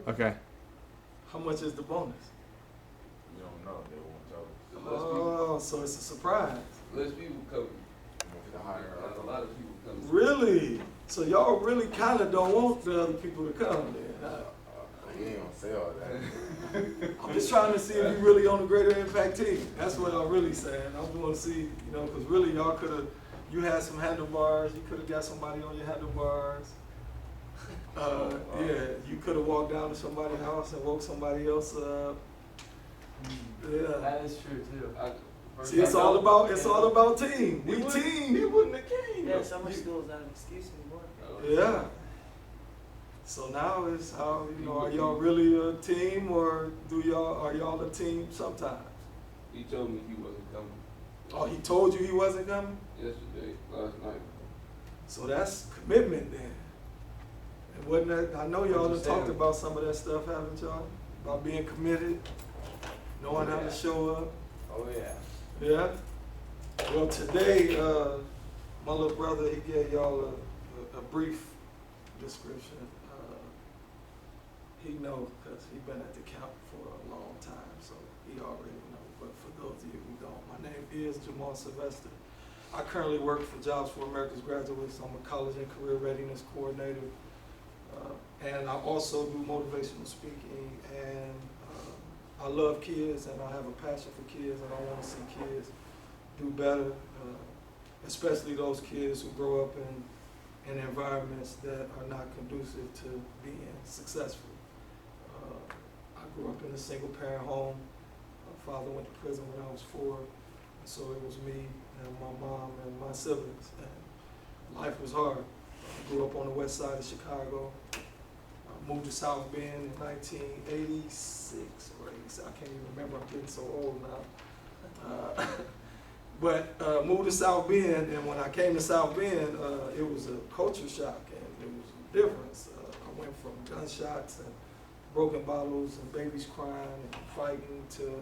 Okay. How much is the bonus? We don't know. They won't tell us. Oh, so it's a surprise. Less people coming. The higher A lot of people coming. Really? So y'all really kind of don't want the other people to come then, huh? We ain't gonna say all that. I'm just trying to see if you really on the greater impact team. That's what I'm really saying. I want to see, because really y'all could have, you had some handlebars. You could have got somebody on your handlebars. Yeah, you could have walked down to somebody's house and woke somebody else up. Yeah. That is true too. See, it's all about team. We team. He wouldn't have came. Yeah, some schools don't have an excuse anymore. Yeah. So now it's how, are y'all really a team, or are y'all a team sometimes? He told me he wasn't coming Oh, he told you he wasn't coming? yesterday, last night. So that's commitment then. And wasn't that, I know y'all What you have talked saying? about some of that stuff, haven't y'all? About being committed, knowing how to show up. Oh yeah. Yeah. Well, today, my little brother, he gave y'all a brief description. He know because he been at the camp for a long time, so he already know. But for those of you who don't, my name is Jeermal Sylvester. I currently work for Jobs for America's Graduates. I'm a college and career readiness coordinator. And I also do motivational speaking, and I love kids, and I have a passion for kids, and I want to see kids do better, especially those kids who grow up in environments that are not conducive to being successful. I grew up in a single parent home. My father went to prison when I was 4, and so it was me and my mom and my siblings, and life was hard. I grew up on the west side of Chicago. Moved to South Bend in 1986 or 86. I can't even remember. I'm getting so old now. But moved to South Bend, and when I came to South Bend, it was a culture shock, and it was a difference. I went from gunshots and broken bottles and babies crying and fighting to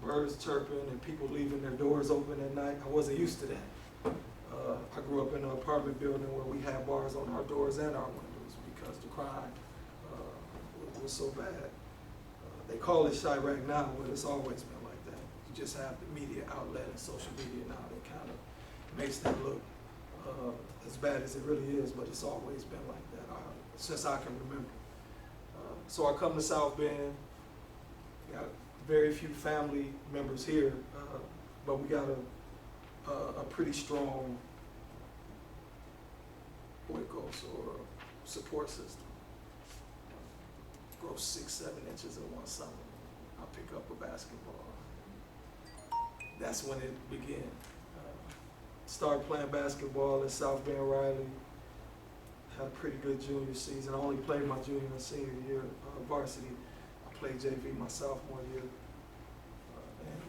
birds chirping and people leaving their doors open at night. I wasn't used to that. I grew up in an apartment building where we had bars on our doors and our windows because the crime was so bad. They call it Chirac now, but it's always been like that. You just have the media outlet and social media now that kind of makes that look as bad as it really is, but it's always been like that since I can remember. So I come to South Bend, got very few family members here, but we got a pretty strong support system. Grow 6-7 inches in one summer. I pick up a basketball. That's when it began. Started playing basketball at South Bend Riley. Had a pretty good junior season. I only played my junior and senior year varsity. I played JV my sophomore year. And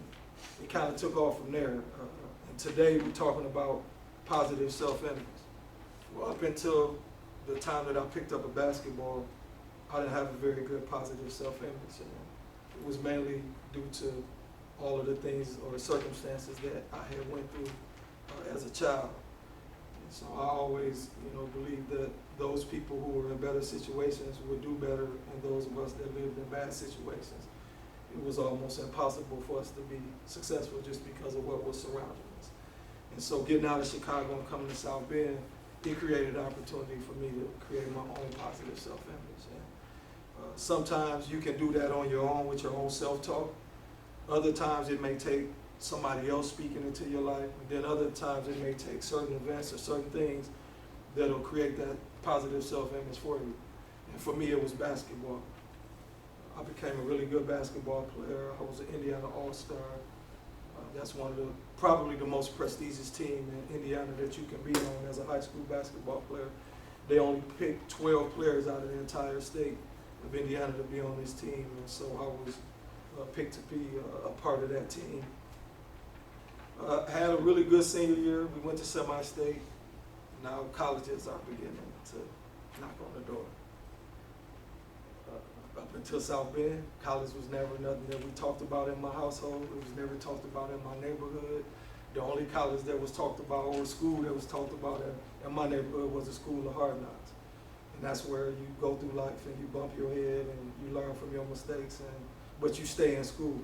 it kind of took off from there. And today we're talking about positive self-image. Well, up until the time that I picked up a basketball, I didn't have a very good positive self-image. It was mainly due to all of the things or circumstances that I had went through as a child. And so I always, believed that those people who were in better situations would do better than those of us that lived in bad situations. It was almost impossible for us to be successful just because of what was surrounding us. And so getting out of Chicago and coming to South Bend, it created an opportunity for me to create my own positive self-image. And sometimes you can do that on your own with your own self-talk. Other times it may take somebody else speaking into your life. And then other times it may take certain events or certain things that'll create that positive self-image for you. And for me, it was basketball. I became a really good basketball player. I was an Indiana All-Star. That's one of probably the most prestigious team in Indiana that you can be on as a high school basketball player. They only pick 12 players out of the entire state of Indiana to be on this team, and so I was picked to be a part of that team. I had a really good senior year. We went to semi-state. Now colleges are beginning to knock on the door. Up until South Bend, college was never nothing that we talked about in my household. It was never talked about in my neighborhood. The only college that was talked about, or school that was talked about in my neighborhood, was the School of Hard Knocks. And that's where you go through life and you bump your head and you learn from your mistakes, but you stay in school.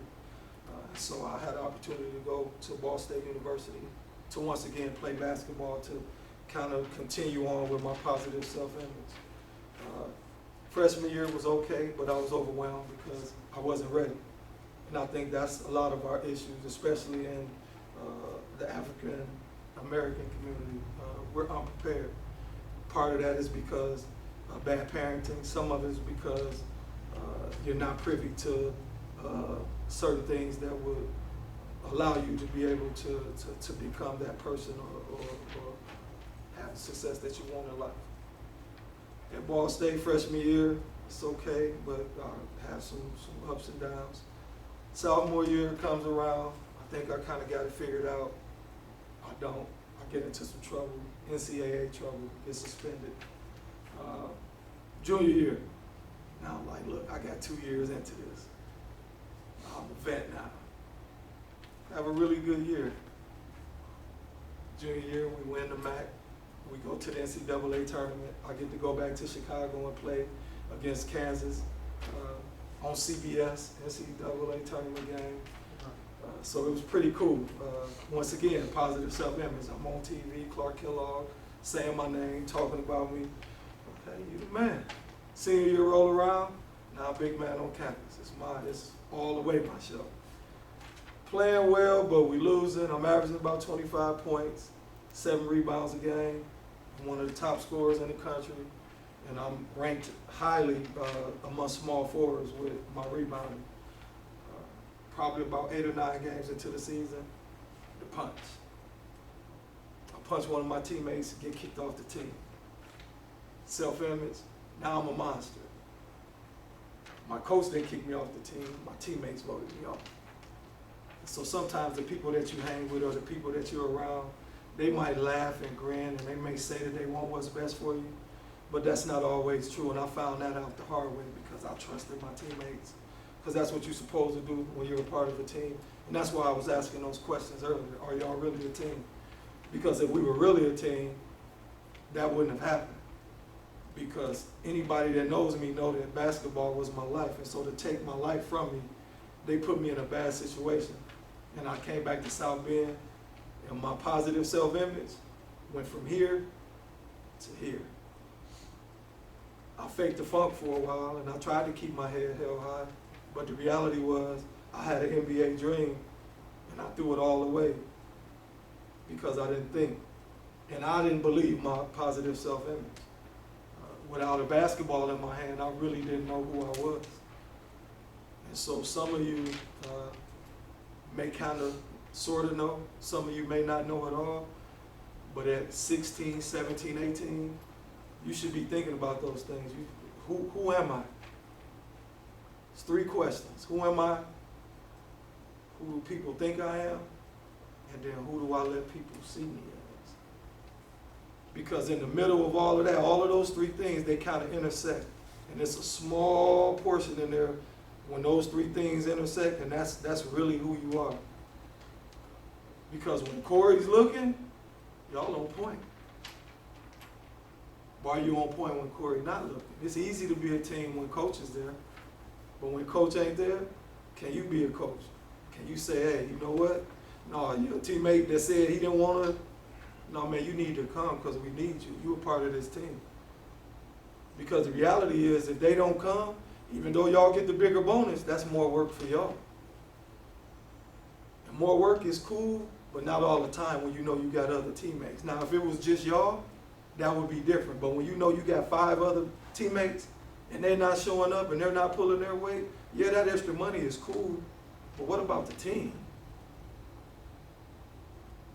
So I had the opportunity to go to Ball State University to once again play basketball, to kind of continue on with my positive self-image. Freshman year was okay, but I was overwhelmed because I wasn't ready. And I think that's a lot of our issues, especially in the African American community. We're unprepared. Part of that is because of bad parenting. Some of it is because you're not privy to certain things that would allow you to be able to become that person or have the success that you want in life. At Ball State freshman year, it's okay, but I have some ups and downs. Sophomore year comes around, I think I kind of got it figured out. I don't. I get into some trouble, NCAA trouble, get suspended. Junior year, now I'm like, look, I got 2 years into this. I'm a vet now. Have a really good year. Junior year, we win the MAC. We go to the NCAA tournament. I get to go back to Chicago and play against Kansas on CBS, NCAA tournament game. So it was pretty cool. Once again, positive self-image. I'm on TV, Clark Kellogg, saying my name, talking about me. Okay, you the man. Senior year roll around, now big man on campus. It's mine. It's all the way my show. Playing well, but we losing. I'm averaging about 25 points, 7 rebounds a game. I'm one of the top scorers in the country, and I'm ranked highly among small forwards with my rebounding. Probably about 8 or 9 games into the season, the punch. I punch one of my teammates, get kicked off the team. Self-image, now I'm a monster. My coach didn't kick me off the team, my teammates voted me off. So sometimes the people that you hang with or the people that you're around, they might laugh and grin and they may say that they want what's best for you, but that's not always true, and I found that out the hard way because I trusted my teammates. Because that's what you're supposed to do when you're a part of a team. And that's why I was asking those questions earlier. Are y'all really a team? Because if we were really a team, that wouldn't have happened. Because anybody that knows me know that basketball was my life. And so to take my life from me, they put me in a bad situation. And I came back to South Bend, and my positive self-image went from here to here. I faked the funk for a while, and I tried to keep my head held high. But the reality was, I had an NBA dream, and I threw it all away because I didn't think. And I didn't believe my positive self-image. Without a basketball in my hand, I really didn't know who I was. And so some of you may kind of, sort of know. Some of you may not know at all. But at 16, 17, 18, you should be thinking about those things. Who am I? It's 3 questions. Who am I? Who do people think I am? And then who do I let people see me as? Because in the middle of all of that, all of those 3 things, they kind of intersect. And it's a small portion in there when those 3 things intersect, and that's really who you are. Because when Corey's looking, y'all on point. Why are you on point when Corey's not looking? It's easy to be a team when coach is there. But when coach ain't there, can you be a coach? Can you say, hey, you know what? No, you're a teammate that said he didn't want to. No, man, you need to come because we need you. You're a part of this team. Because the reality is, if they don't come, even though y'all get the bigger bonus, that's more work for y'all. And more work is cool, but not all the time when you know you got other teammates. Now, if it was just y'all, that would be different. But when you know you got 5 other teammates, and they're not showing up and they're not pulling their weight, yeah, that extra money is cool, but what about the team?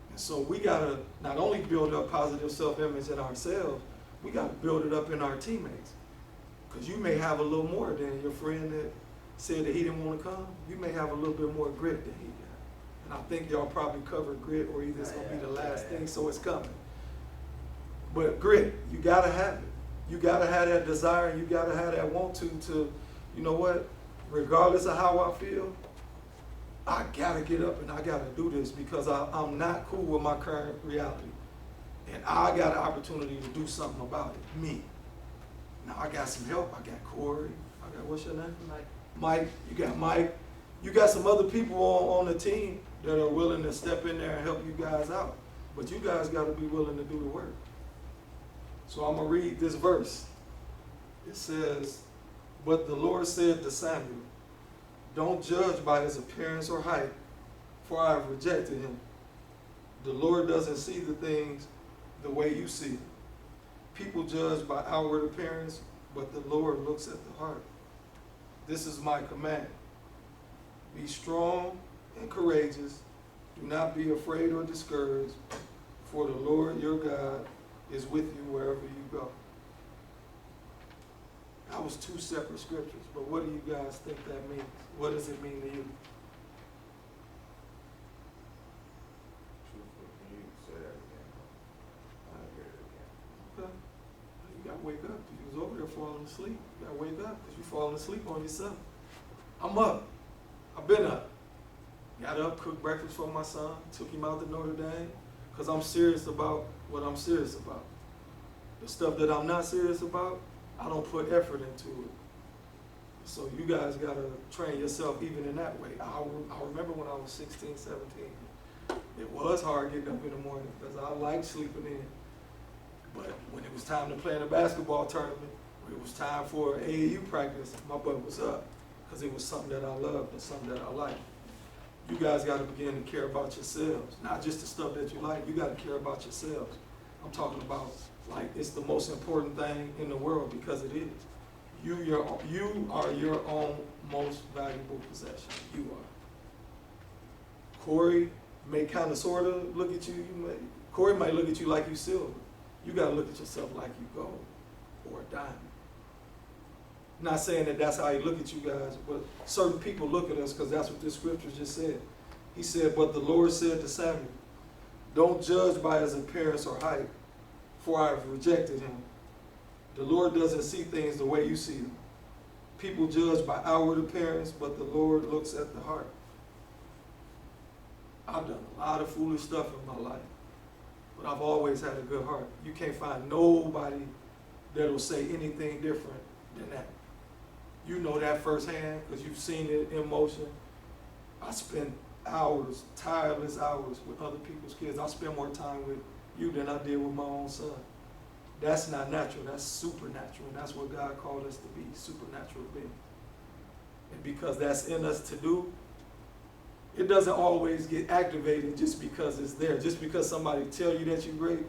And so we gotta not only build up positive self-image in ourselves, we gotta build it up in our teammates. Because you may have a little more than your friend that said that he didn't want to come. You may have a little bit more grit than he got. And I think y'all probably covered grit, or either it's gonna be the last thing, so it's coming. But grit, you gotta have it. You gotta have that desire, and you gotta have that want to, you know what, regardless of how I feel, I gotta get up and I gotta do this because I'm not cool with my current reality. And I got an opportunity to do something about it, me. Now I got some help. I got Corey. I got, what's your name? Like, Mike. You got Mike. You got some other people on the team that are willing to step in there and help you guys out. But you guys got to be willing to do the work. So I'm going to read this verse. It says, "But the Lord said to Samuel, don't judge by his appearance or height, for I have rejected him. The Lord doesn't see the things the way you see them. People judge by outward appearance, but the Lord looks at the heart. This is my command. Be strong and courageous. Do not be afraid or discouraged, for the Lord your God is with you wherever you go." That was two separate scriptures, but what do you guys think that means? What does it mean to you? Truthfully, can you say that again? I didn't hear it again. Okay. You gotta wake up. You was over there falling asleep. You gotta wake up because you're falling asleep on yourself. I'm up. I've been up. Got up, cooked breakfast for my son, took him out to Notre Dame, because I'm serious about what I'm serious about. The stuff that I'm not serious about, I don't put effort into it. So you guys got to train yourself even in that way. I remember when I was 16, 17, it was hard getting up in the morning because I liked sleeping in. But when it was time to play in a basketball tournament, when it was time for AAU practice, my butt was up because it was something that I loved and something that I liked. You guys got to begin to care about yourselves, not just the stuff that you like. You got to care about yourselves. I'm talking about like it's the most important thing in the world because it is. You are your own most valuable possession. You are. Corey may kind of sort of look at you. Corey might look at you like you silver. You got to look at yourself like you gold or a diamond. Not saying that that's how he look at you guys, but certain people look at us because that's what this scripture just said. He said, "But the Lord said to Samuel, don't judge by his appearance or height, for I have rejected him. The Lord doesn't see things the way you see them. People judge by outward appearance, but the Lord looks at the heart." I've done a lot of foolish stuff in my life, but I've always had a good heart. You can't find nobody that'll say anything different than that. You know that firsthand because you've seen it in motion. I spend hours, tireless hours with other people's kids. I spend more time with you than I did with my own son. That's not natural, that's supernatural, and that's what God called us to be, supernatural beings. And because that's in us to do, it doesn't always get activated just because it's there. Just because somebody tell you that you're great,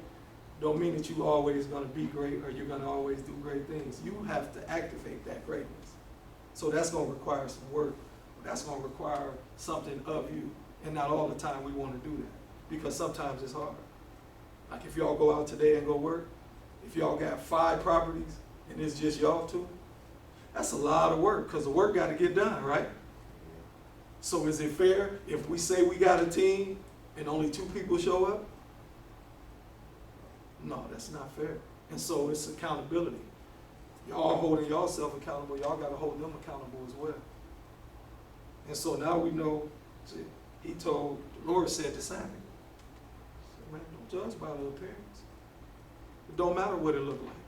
don't mean that you're always going to be great or you're going to always do great things. You have to activate that greatness. So that's going to require some work. That's going to require something of you. And not all the time we want to do that because sometimes it's hard. Like if y'all go out today and go work, if y'all got 5 properties and it's just y'all 2, that's a lot of work because the work got to get done, right? So is it fair if we say we got a team and only 2 people show up? No, that's not fair. And so it's accountability. Y'all holding yourself accountable, y'all got to hold them accountable as well. And so now we know, see, he told, the Lord said to Samuel, man, don't judge by the appearance. It don't matter what it look like.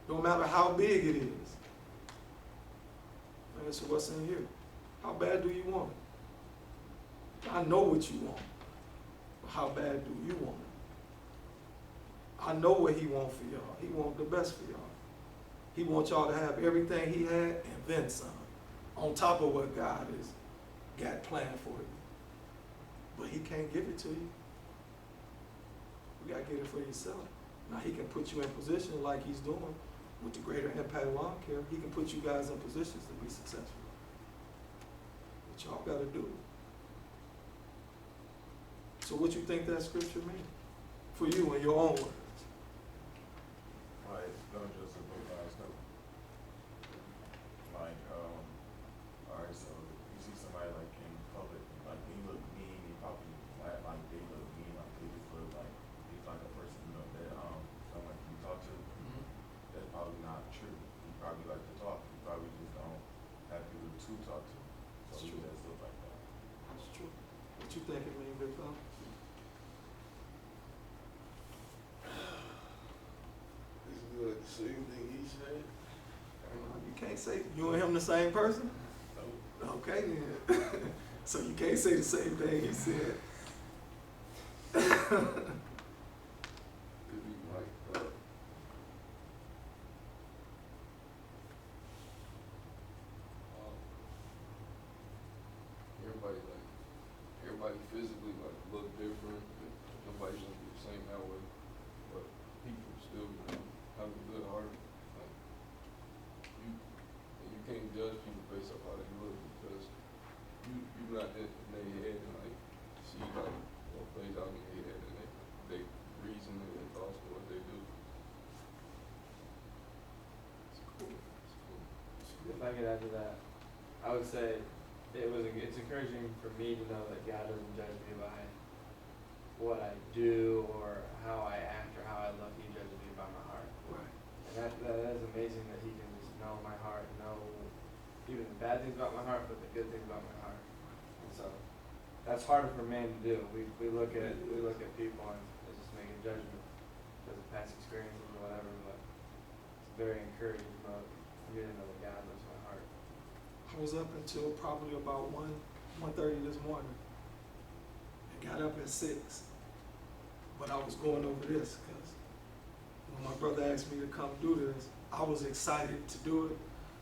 Don't matter how big it is. And so what's in here? How bad do you want it? I know what you want. But how bad do you want it? I know what he wants for y'all. He wants the best for y'all. He wants y'all to have everything he had and then some, on top of what God has got planned for you. But he can't give it to you. You got to get it for yourself. Now he can put you in position like he's doing with the Greater Impact Lawn Care. He can put you guys in positions to be successful. But y'all got to do it. So what you think that scripture means for you in your own words? Like, don't just book by stuff. Like, alright, so you see somebody like in public, like they look mean, they probably like they look mean, like they just look like he's like a person that someone you talk to. Mm-hmm. That's probably not true. You probably like to talk. You probably just don't have people to talk to. So That's you true. just look like that. That's true. What you think it means, Big Fella? It's like the same thing he can't say you and him the same person. Okay then. So you can't say the same thing he said. Could be like, everybody physically like look different. And nobody's gonna be the same that way, but people still, have a good heart. Like you can't judge people based off how they look because you're not in their head and like see like what plays out in their head and they reason and thoughts for what they do. It's cool. It's cool. If I could add to that, I would say it's encouraging for me to know that God doesn't judge me by what I do or how I act or how I look. He judges me by my heart. Right. And that is amazing that He can just know my heart, know even the bad things about my heart, but the good things about my heart. And so that's harder for man to do. We look at people and just make a judgment because of past experiences or whatever. But it's very encouraging to know that God knows my heart. I was up until probably about 1:30 this morning. I got up at 6. But I was going over this because when my brother asked me to come do this, I was excited to do it.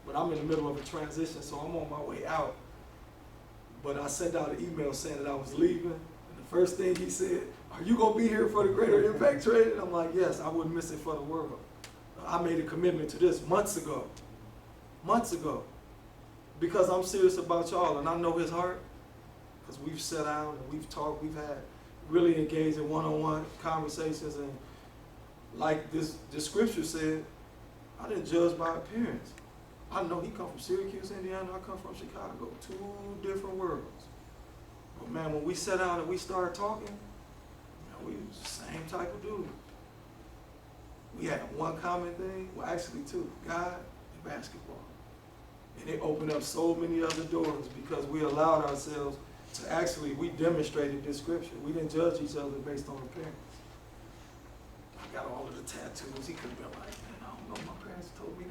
But I'm in the middle of a transition, so I'm on my way out. But I sent out an email saying that I was leaving. And the first thing he said, "Are you going to be here for the Greater Impact Training?" I'm like, "Yes, I wouldn't miss it for the world." I made a commitment to this months ago. Because I'm serious about y'all, and I know his heart, because we've sat down and we've talked, we've had really engaged in one-on-one conversations, and like this scripture said, I didn't judge by appearance. I know he come from Syracuse, Indiana, I come from Chicago, 2 different worlds. But man, when we sat down and we started talking, man, we was the same type of dude. We had one common thing, well actually 2, God and basketball. And it opened up so many other doors because we allowed ourselves to we demonstrated this scripture. We didn't judge each other based on appearance. I got all of the tattoos. He could have been like, "Man, I don't know, my parents told me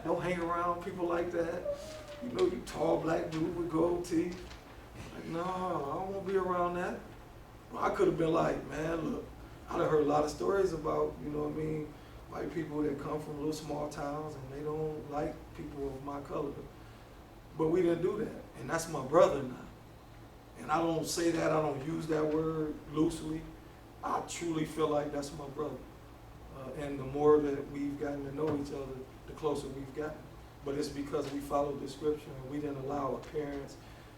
don't hang around people like that. You know, you tall black dude with gold teeth." Like, no, I don't want to be around that. Well, I could have been like, "Man, look, I'd have heard a lot of stories about, you know what I mean, white people that come from little small towns and they don't like people of my color." But we didn't do that. And that's my brother now. And I don't say that, I don't use that word loosely. I truly feel like that's my brother. And the more that we've gotten to know each other, the closer we've gotten. But it's because we followed the scripture and we didn't allow appearance,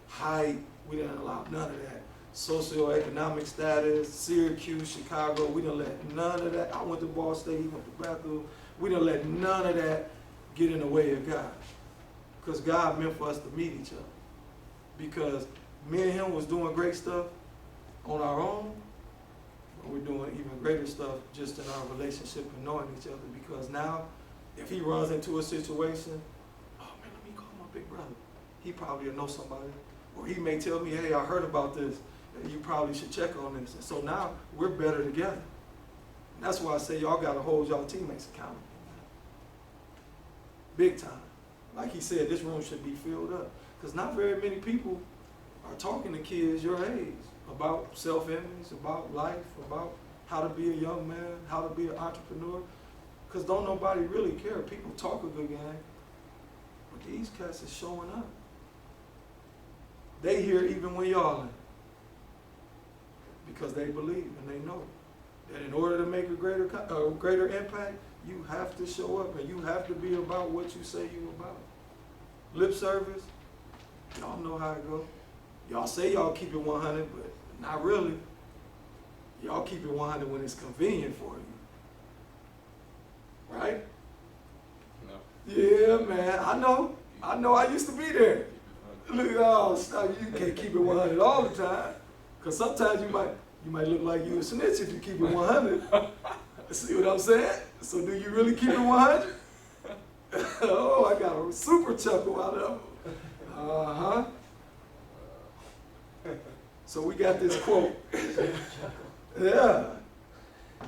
height, we didn't allow none of that. Socioeconomic status, Syracuse, Chicago, we didn't let none of that. I went to Ball State, he went to Bethel. We didn't let none of that get in the way of God. Because God meant for us to meet each other. Because me and him was doing great stuff on our own, but we're doing even greater stuff just in our relationship and knowing each other. Because now, if he runs into a situation, "Oh man, let me call my big brother." He probably will know somebody. Or he may tell me, "Hey, I heard about this. You probably should check on this." And so now we're better together. And that's why I say y'all got to hold y'all teammates accountable. Big time. Like he said, this room should be filled up. Because not very many people are talking to kids your age about self-image, about life, about how to be a young man, how to be an entrepreneur. Because don't nobody really care. People talk a good game, but these cats is showing up. They hear even when y'all in. Because they believe and they know that in order to make a greater impact, you have to show up and you have to be about what you say you about. Lip service, y'all know how it goes. Y'all say y'all keep it 100, but not really. Y'all keep it 100 when it's convenient for you. Right? No. Yeah, man. I know. I used to be there. Look, oh, stop. You can't keep it 100 all the time. Because sometimes you might look like you a snitch if you keep it 100. See what I'm saying? So do you really keep it 100? Oh, I got a super chuckle out of it. Uh-huh. So we got this quote. Yeah.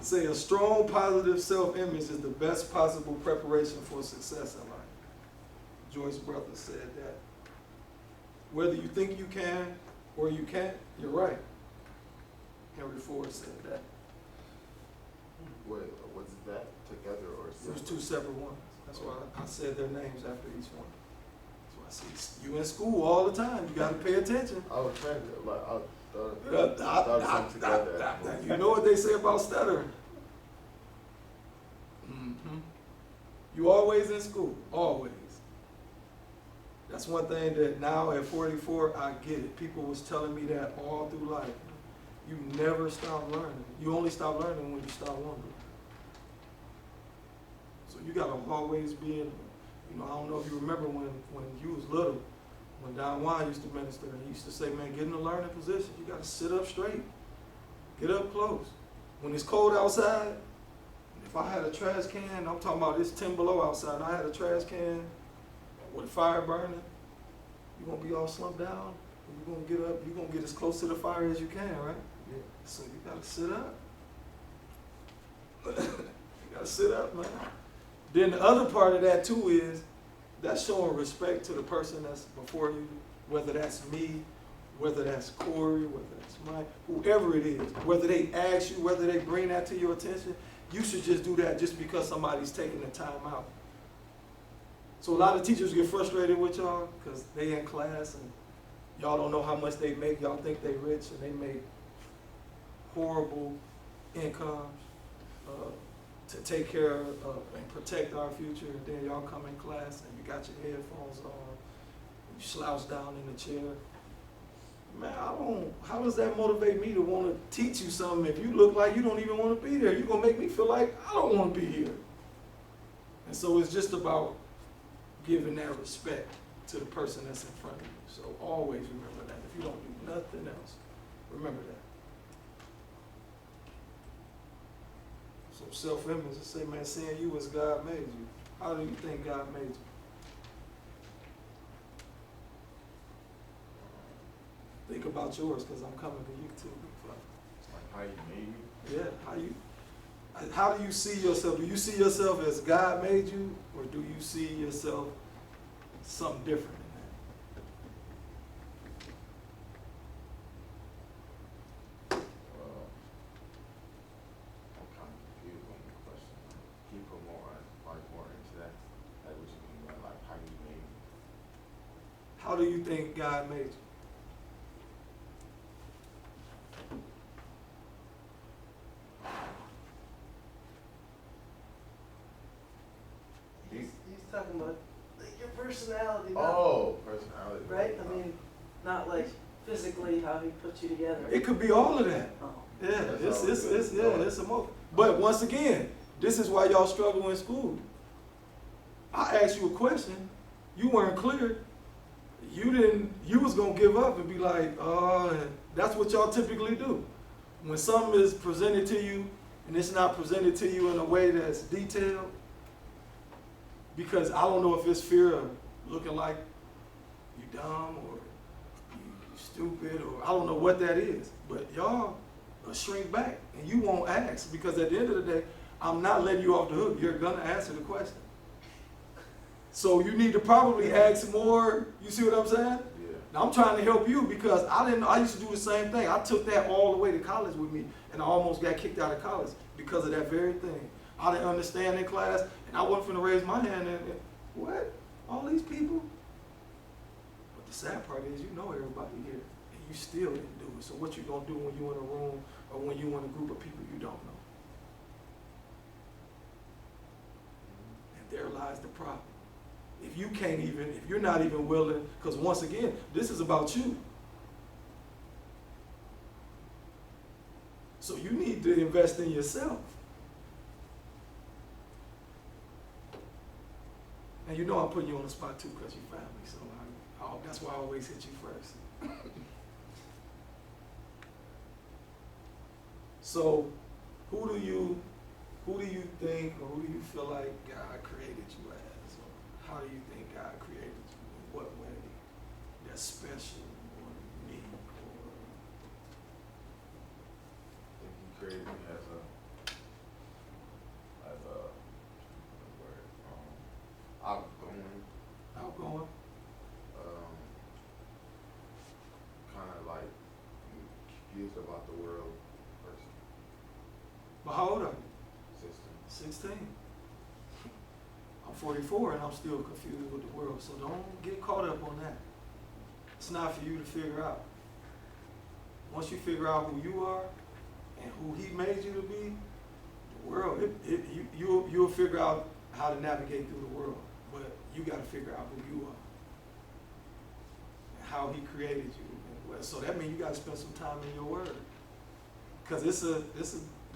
Say a strong positive self-image is the best possible preparation for success in life. Joyce brother said that whether you think you can or you can't, you're right. Henry Ford said that. Wait, was it that together or It was separate? two separate ones. That's why I said their names after each one. That's why I see you in school all the time. You gotta pay attention. I was trying to, like, I thought something together. You know what they say about stuttering. Mm-hmm. You always in school, always. That's one thing that now at 44, I get it. People was telling me that all through life. You never stop learning. You only stop learning when you stop wondering. So you gotta always be in, you know, I don't know if you remember when you was little, when Don Juan used to minister, and he used to say, man, get in a learning position. You gotta sit up straight. Get up close. When it's cold outside, if I had a trash can, I'm talking about it's 10 below outside, and I had a trash can with a fire burning, you're gonna be all slumped down, and you're gonna get up, you're gonna get as close to the fire as you can, right? Yeah. So you gotta sit up. You gotta sit up, man. Then the other part of that too is that's showing respect to the person that's before you, whether that's me, whether that's Corey, whether that's Mike, whoever it is, whether they ask you, whether they bring that to your attention, you should just do that just because somebody's taking the time out. So a lot of teachers get frustrated with y'all because they in class and y'all don't know how much they make. Y'all think they rich and they make horrible incomes to take care of and protect our future. And then y'all come in class and you got your headphones on, you slouch down in the chair. Man, how does that motivate me to want to teach you something if you look like you don't even want to be there? You're going to make me feel like I don't want to be here. And so it's just about giving that respect to the person that's in front of you. So always remember that. If you don't do nothing else, remember that. So self-image, say, man, seeing you as God made you. How do you think God made you? Think about yours, because I'm coming to you too. It's like how you made me. Yeah, how do you see yourself? Do you see yourself as God made you, or do you see yourself something different than that? I'm kind of confused on the question. Can you put more into that? Like what you mean by like how you made me? How do you think God made you? He's talking about like, your personality, not, Oh, personality. right? I mean, not like physically how he put you together. It could be all of that. Oh. Yeah, That's all good. it's a mo. But once again, this is why y'all struggle in school. I asked you a question, you weren't clear. You was gonna give up and be like, and that's what y'all typically do. When something is presented to you and it's not presented to you in a way that's detailed, because I don't know if it's fear of looking like you dumb or you stupid or I don't know what that is, but y'all shrink back and you won't ask because at the end of the day, I'm not letting you off the hook. You're gonna answer the question. So you need to probably ask more. You see what I'm saying? Yeah. Now, I'm trying to help you because I didn't know. I used to do the same thing. I took that all the way to college with me, and I almost got kicked out of college because of that very thing. I didn't understand in class, and I wasn't finna raise my hand and what? All these people? But the sad part is, you know everybody here, and you still didn't do it. So what you gonna do when you in a room or when you in a group of people you don't know? And there lies the problem. If you can't even, if you're not even willing, because once again, this is about you. So you need to invest in yourself. And you know I'm putting you on the spot too because you're family, so that's why I always hit you first. So who do you think or who do you feel like God created you as? How do you think God created you? In what way? That's special or unique or? I think he created me as a word, outgoing. Outgoing. about the world person. But how old are you? 16. 16. I'm 44 and I'm still confused with the world, so don't get caught up on that. It's not for you to figure out. Once you figure out who you are and who he made you to be, the world, you'll figure out how to navigate through the world, but you got to figure out who you are and how he created you. So that means you got to spend some time in your word, because it's a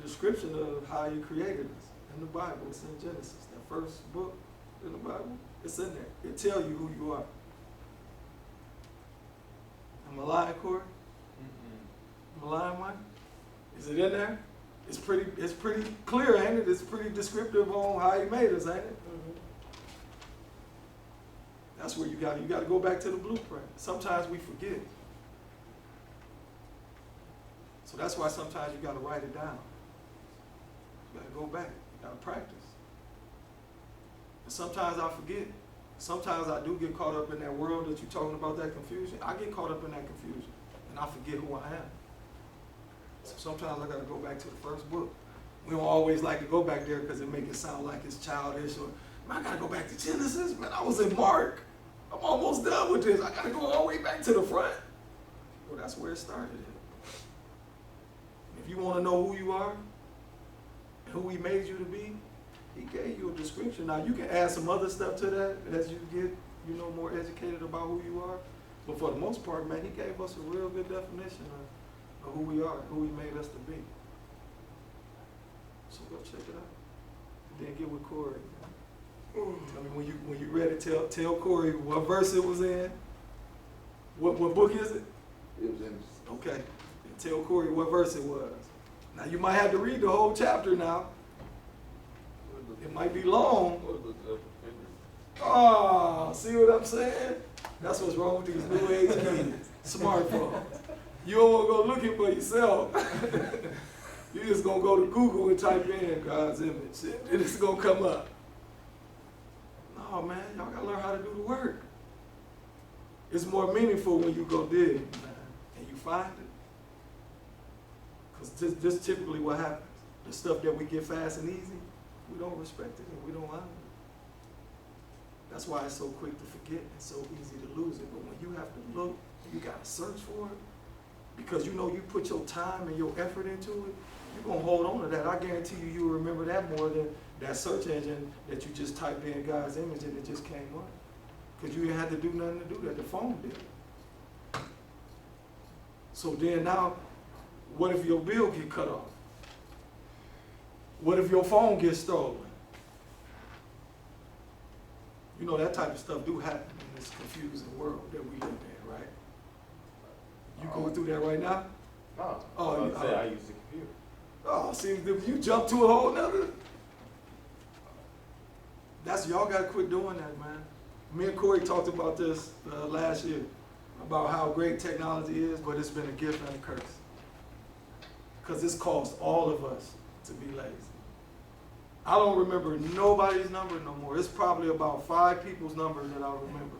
description of how you created us in the Bible. It's in Genesis, that first book in the Bible. It's in there. It tells you who you are. Am I lying, Corey? Am I lying, Mike? Is it in there? It's pretty clear, ain't it? It's pretty descriptive on how he made us, ain't it? That's where you got to go back to the blueprint. Sometimes we forget. So that's why sometimes you got to write it down. You got to go back. You got to practice. And sometimes I forget. Sometimes I do get caught up in that world that you're talking about, that confusion. I get caught up in that confusion, and I forget who I am. So sometimes I got to go back to the first book. We don't always like to go back there because it makes it sound like it's childish, or, man, I got to go back to Genesis. Man, I was in Mark. I'm almost done with this. I got to go all the way back to the front. Well, that's where it started. If you want to know who you are and who he made you to be, he gave you a description. Now, you can add some other stuff to that as you get, more educated about who you are. But for the most part, man, he gave us a real good definition of who we are, who he made us to be. So go check it out. Then get with Corey. Tell me when you ready, tell Corey what verse it was in. What book is it? It was in. Okay. And tell Corey what verse it was. Now you might have to read the whole chapter now. It might be long. Oh, see what I'm saying? That's what's wrong with these new age kids. Smartphones. You don't want to go looking for yourself. You just gonna go to Google and type in God's image. And it's gonna come up. No, man, y'all gotta learn how to do the work. It's more meaningful when you go dig, man, and you find it. Because this typically what happens. The stuff that we get fast and easy, we don't respect it and we don't honor it. That's why it's so quick to forget and so easy to lose it. But when you have to look, you gotta search for it, because you put your time and your effort into it, you're gonna hold on to that. I guarantee you'll remember that more than that search engine that you just typed in God's image and it just came up. Because you didn't have to do nothing to do that. The phone did. So then now, what if your bill get cut off? What if your phone gets stolen? That type of stuff do happen in this confusing world that we live in, right? You going through that right now? No. Oh, I use the computer. Oh, see, if you jump to a whole nother. Y'all gotta quit doing that, man. Me and Corey talked about this last year, about how great technology is, but it's been a gift and a curse. Because it's caused all of us to be lazy. I don't remember nobody's number no more. It's probably about 5 people's number that I remember.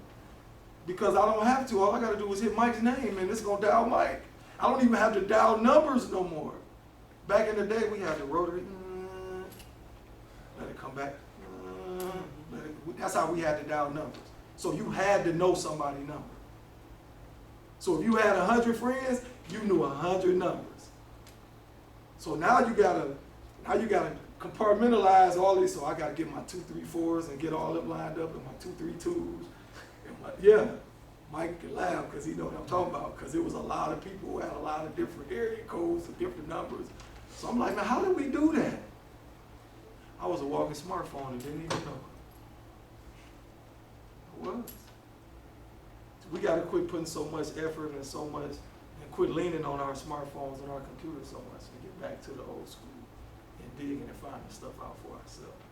Because I don't have to. All I got to do is hit Mike's name and it's going to dial Mike. I don't even have to dial numbers no more. Back in the day, we had the rotary. Let it come back. That's how we had to dial numbers. So you had to know somebody's number. So if you had 100 friends, you knew 100 numbers. So now you gotta compartmentalize all this. So I gotta get my 2, 3, 4s and get all them lined up, and my 2, 3, 2s. Mike can laugh because he know what I'm talking about, because it was a lot of people who had a lot of different area codes and different numbers. So I'm like, man, how did we do that? I was a walking smartphone and didn't even know. I was. We got to quit putting so much effort and quit leaning on our smartphones and our computers so much, and get back to the old school and digging and finding stuff out for ourselves.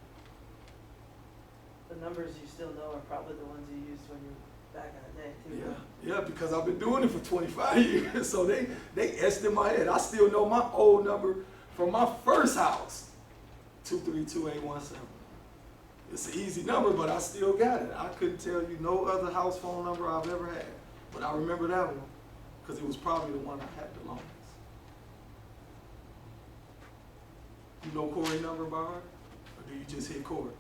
The numbers you still know are probably the ones you used when you were back in the day, too. Yeah, because I've been doing it for 25 years, so they etched in my head. I still know my old number from my first house, 232-817. It's an easy number, but I still got it. I couldn't tell you no other house phone number I've ever had, but I remember that one because it was probably the one I had the longest. You know Corey's number by heart? Or do you just hit Corey?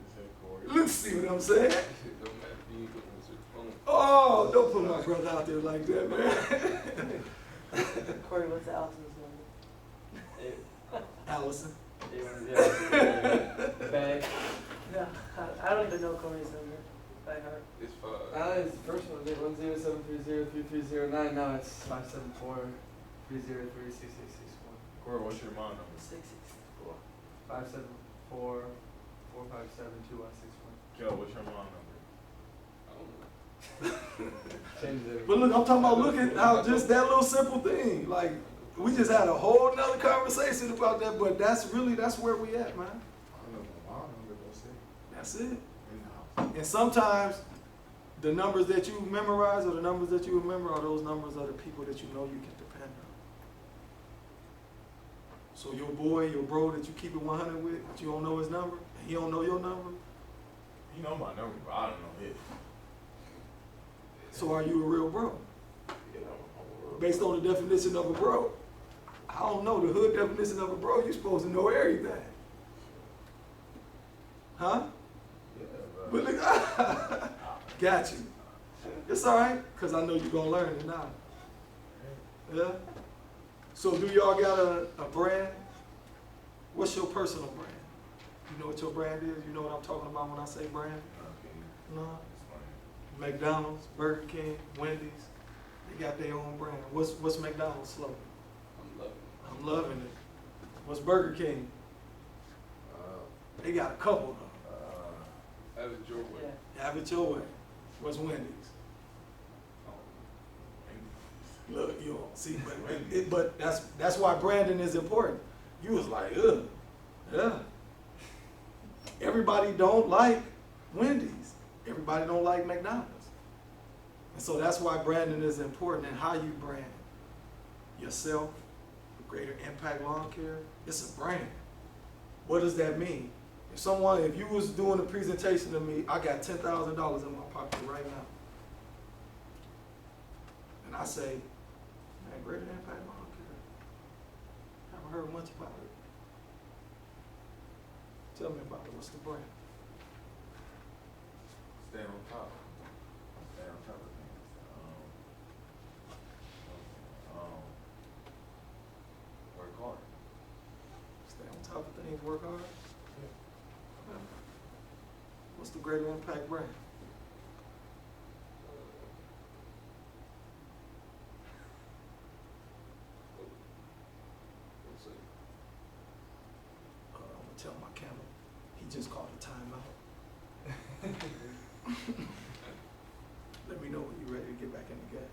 Just hit Corey. Let's see what I'm saying. It don't matter if you ain't putting it to the phone. Oh, don't put my brother out there like that, man. Corey, what's Allison's number? Allison. Bang. No, I don't even know Corey's number by heart. It's 5. His first one was 107303309. Now it's 574-303-6661. Corey, what's your mom number? 664. 574-457-2161. Joe, what's your mom number? I don't know. Change it. But look, I'm talking about look at how just that little simple thing. Like, we just had a whole nother conversation about that, but that's where we at, man. I don't know my mom number, that's it. That's it. In the house. And sometimes the numbers that you memorize or the numbers that you remember are those numbers of the people that you know you can depend on. So your boy, your bro that you keep it 100 with, but you don't know his number, and he don't know your number, You know my number, but I don't know his. so are you a real bro? You know, I'm a Based on the definition of a bro. I don't know the hood definition of a bro, you're supposed to know everything. Huh? Yeah, But look, got you. It's all right, because I know you're going to learn it now. Yeah? So do y'all got a brand? What's your personal brand? You know what your brand is? You know what I'm talking about when I say brand? Okay, No. it's funny. McDonald's, Burger King, Wendy's, they got their own brand. What's McDonald's slogan? I'm loving it. I'm loving it. What's Burger King? They got a couple though. Have it your way. Yeah. Have it your way. What's Wendy's? Look, you don't see, but that's why branding is important. You was like, ugh, yeah. Everybody don't like Wendy's. Everybody don't like McDonald's. And so that's why branding is important and how you brand yourself, Greater Impact Lawn Care. It's a brand. What does that mean? If you was doing a presentation to me, I got $10,000 in my pocket right now. And I say, man, Greater Impact Lawn Care. Haven't heard much about it. Tell me about it. What's the brand? Stay on top. Stay on top of things. Work hard. Stay on top of things, work hard. Okay. What's the Greater Impact brand? Let's see. I'm gonna tell my camera. He just called a timeout. Let me know when you're ready to get back in the game.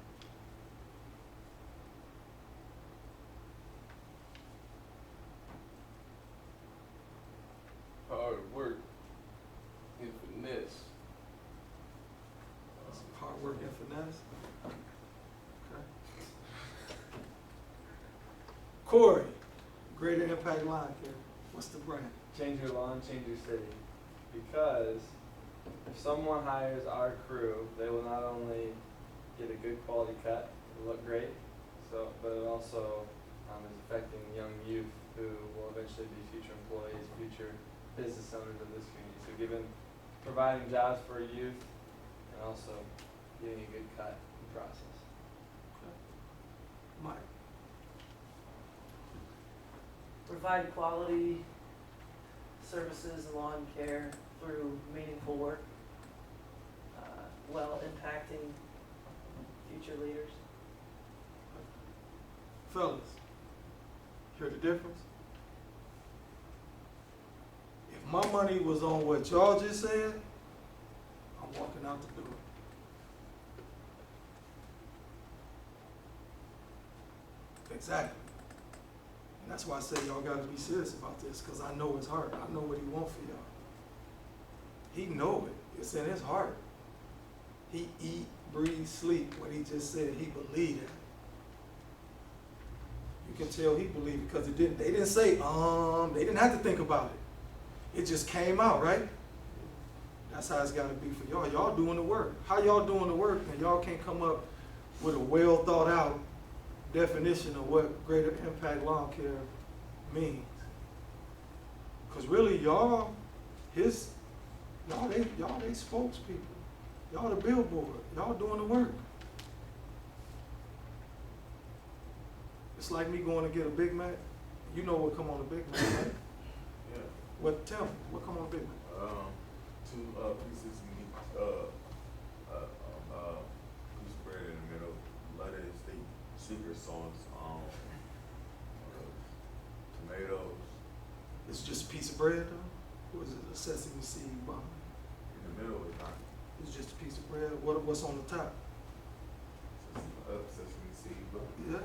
Hard work and finesse. Some hard work and finesse. Okay. Corey, Greater Impact Lawn Care. What's the brand? Change your lawn, change your city. Because if someone hires our crew, they will not only get a good quality cut, it'll look great, but it also is affecting young youth who will eventually be future employees, future business owners of this community. So providing jobs for youth and also getting a good cut in the process. Mike. Provide quality services and lawn care through meaningful work, while impacting future leaders. Fellas, hear the difference? If my money was on what y'all just said, I'm walking out the door. Exactly. And that's why I say y'all gotta be serious about this, because I know his heart. I know what he wants for y'all. He know it. It's in his heart. He eat, breathe, sleep what he just said. He believed it. You can tell he believed it because they didn't say, they didn't have to think about it. It just came out, right? That's how it's got to be for y'all. Y'all doing the work. How y'all doing the work and y'all can't come up with a well thought out definition of what Greater Impact Lawn Care means. Cause really y'all they spokespeople. Y'all the billboard. Y'all doing the work. It's like me going to get a Big Mac. You know what come on a Big Mac, right? Yeah. What, tell me, what come on a Big Mac? 2 pieces of meat, piece of bread in the middle, lettuce, secret sauce, tomatoes. It's just a piece of bread though? Or is it a sesame seed bun? In the middle is not It's just a piece of bread. What's on the top? sesame seed, but Yeah.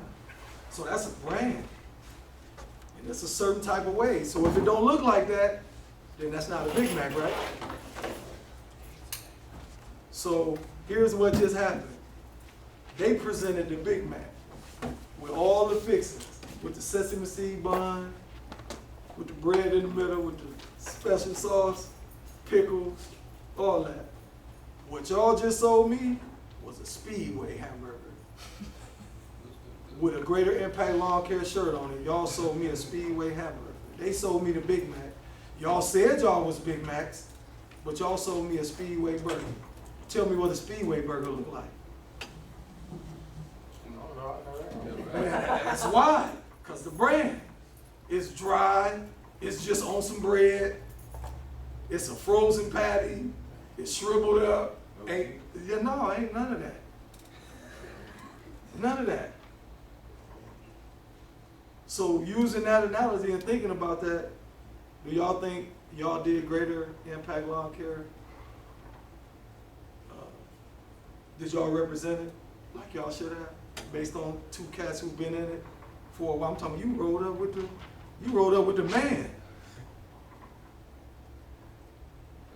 So that's a brand. And it's a certain type of way. So if it don't look like that, then that's not a Big Mac, right? So here's what just happened. They presented the Big Mac with all the fixings, with the sesame seed bun, with the bread in the middle, with the special sauce, pickles, all that. What y'all just sold me was a Speedway hamburger with a Greater Impact Lawn Care shirt on it. Y'all sold me a Speedway hamburger. They sold me the Big Mac. Y'all said y'all was Big Macs, but y'all sold me a Speedway burger. Tell me what a Speedway burger look like. That's why, because the brand is dry, it's just on some bread, it's a frozen patty, it's shriveled up. Ain't none of that. None of that. So using that analogy and thinking about that, do y'all think y'all did Greater Impact Lawn Care? Did y'all represent it like y'all should have, based on 2 cats who've been in it for a while? I'm talking, you rolled up with the man.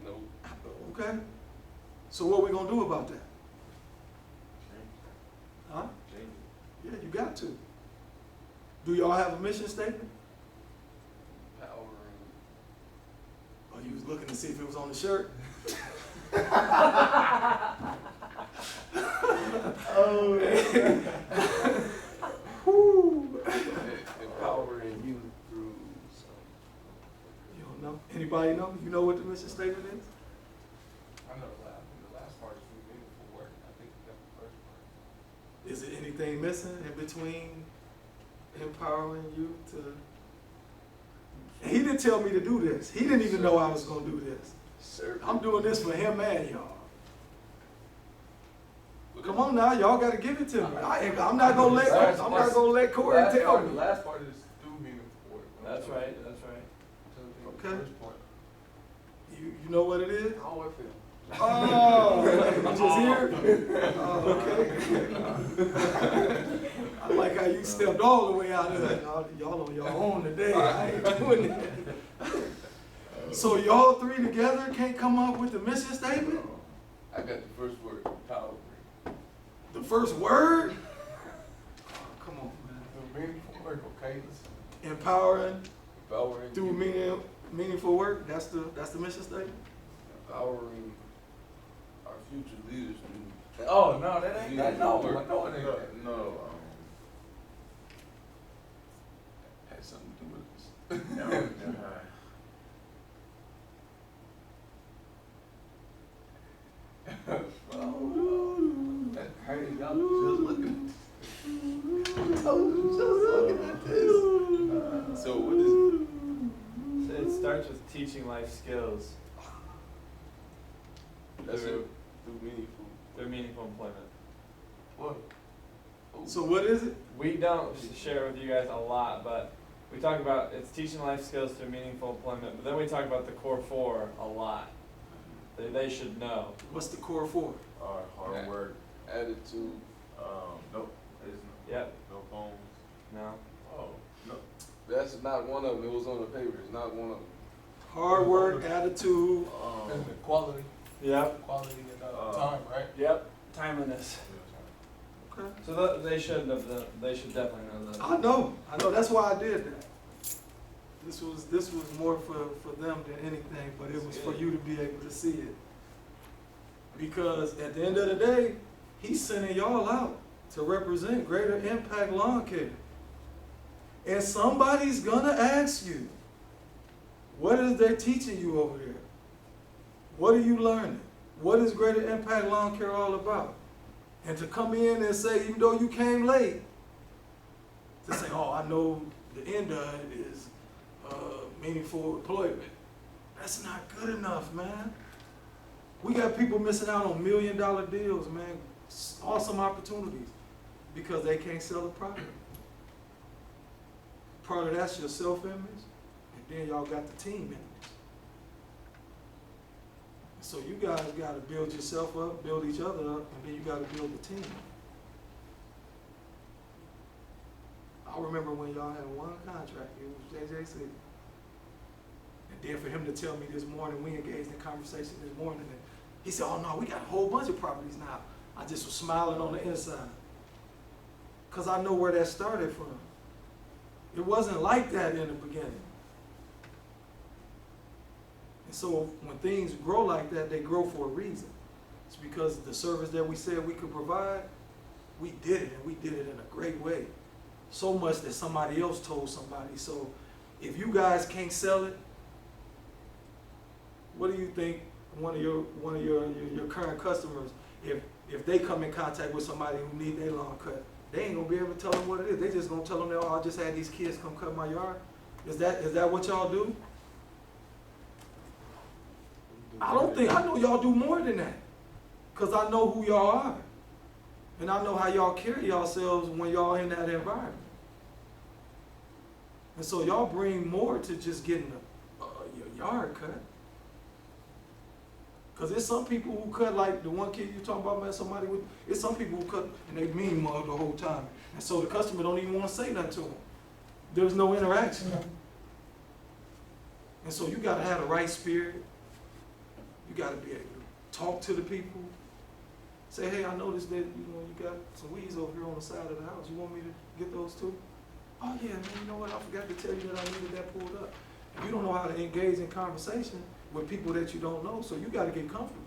No. Okay. So what we gonna do about that? Huh? change it. Yeah, you got to. Do y'all have a mission statement? Powering. Or you was looking to see if it was on the shirt? Oh, Whew. Empowering you through some. You don't know? Anybody know? You know what the mission statement is? I know the last part is through meaningful work. I think that's the first part. Is there anything missing in between empowering you to? And he didn't tell me to do this. He didn't even know I was gonna do this. Sir. I'm doing this for him and y'all. Come on now, y'all gotta give it to me. I'm not gonna let Corey tell The me. last part is through meaningful work. That's right, that's right. The Okay. first part. You know what it is? How I feel. Oh, you just here? Oh, okay. I like how you stepped all the way out of it. Y'all on your own today. I ain't doing that. So y'all 3 together can't come up with the mission statement? I got the first word, powering. The first word? Oh, come on, man. Through meaningful work, okay? Empowering Empowering through you. meaningful work. That's the mission statement. Empowering our future leaders through. Oh, no, that ain't, meaningful that, no, work. no, it ain't. No, Had something to do with this. no, Hey, y'all just looking. So what is? So it starts with teaching life skills That's through, it. Through meaningful. through meaningful employment. What? So what is it? We don't share with you guys a lot, but we talk about it's teaching life skills through meaningful employment, but then we talk about the core 4 a lot. They should know. What's the core 4? hard work. Attitude. Nope. It's no, Yep. no phones. No. Oh, no. That's not one of them. It was on the paper. It's not one of them. Hard work, attitude. Quality. Yep. Quality and time, right? Yep. Timeliness. Okay. So they should definitely know that. I know. That's why I did that. This was more for them than anything, but it was for you to be able to see it. Because at the end of the day, he's sending y'all out to represent Greater Impact Lawn Care. And somebody's gonna ask you, what is they teaching you over there? What are you learning? What is Greater Impact Lawn Care all about? And to come in and say, even though you came late, to say, oh, I know the end of it is meaningful employment. That's not good enough, man. We got people missing out on $1 million deals, man. Awesome opportunities because they can't sell a product. Part of that's your self-image, and then y'all got the team image. So you guys got to build yourself up, build each other up, and then you got to build the team. I remember when y'all had one contract, it was JJC. And then for him to tell me this morning, we engaged in conversation this morning, and he said, oh no, we got a whole bunch of properties now. I just was smiling on the inside. Because I know where that started from. It wasn't like that in the beginning. And so when things grow like that, they grow for a reason. It's because the service that we said we could provide, we did it, and we did it in a great way. So much that somebody else told somebody. So if you guys can't sell it, what do you think one of your current customers, if they come in contact with somebody who need their lawn cut, they ain't gonna be able to tell them what it is. They just gonna tell them that, oh, I just had these kids come cut my yard. Is that what y'all do? I know y'all do more than that. Cause I know who y'all are. And I know how y'all carry yourselves when y'all in that environment. And so y'all bring more to just getting your yard cut. Because there's some people who cut like the one kid you talking about, man, somebody with, it's some people who cut and they mean mug the whole time. And so the customer don't even want to say nothing to them. There's no interaction. And so you got to have the right spirit. You got to be able to talk to the people. Say, hey, I noticed that, you got some weeds over here on the side of the house. You want me to get those too? Oh yeah, man, you know what? I forgot to tell you that I needed that pulled up. And you don't know how to engage in conversation with people that you don't know, so you got to get comfortable.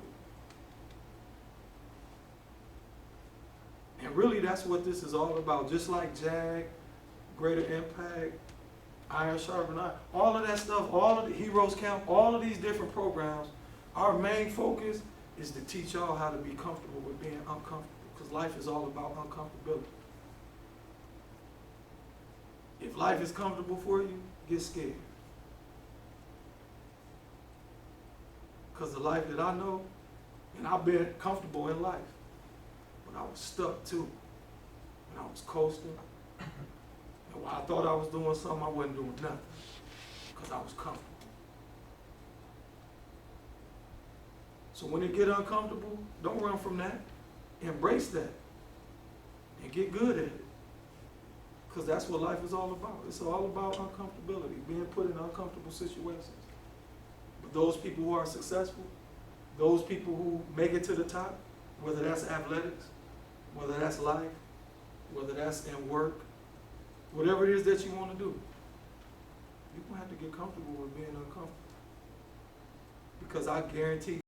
And really, that's what this is all about. Just like JAG, Greater Impact, Iron Sharpen Iron, all of that stuff, all of the Heroes Camp, all of these different programs, our main focus is to teach y'all how to be comfortable with being uncomfortable, because life is all about uncomfortability. If life is comfortable for you, get scared. Because the life that I know, and I've been comfortable in life, but I was stuck too. And I was coasting. And while I thought I was doing something, I wasn't doing nothing. Because I was comfortable. So when it get uncomfortable, don't run from that. Embrace that. And get good at it. Because that's what life is all about. It's all about uncomfortability, being put in uncomfortable situations. But those people who are successful, those people who make it to the top, whether that's athletics, whether that's life, whether that's in work, whatever it is that you want to do, you're going to have to get comfortable with being uncomfortable. Because I guarantee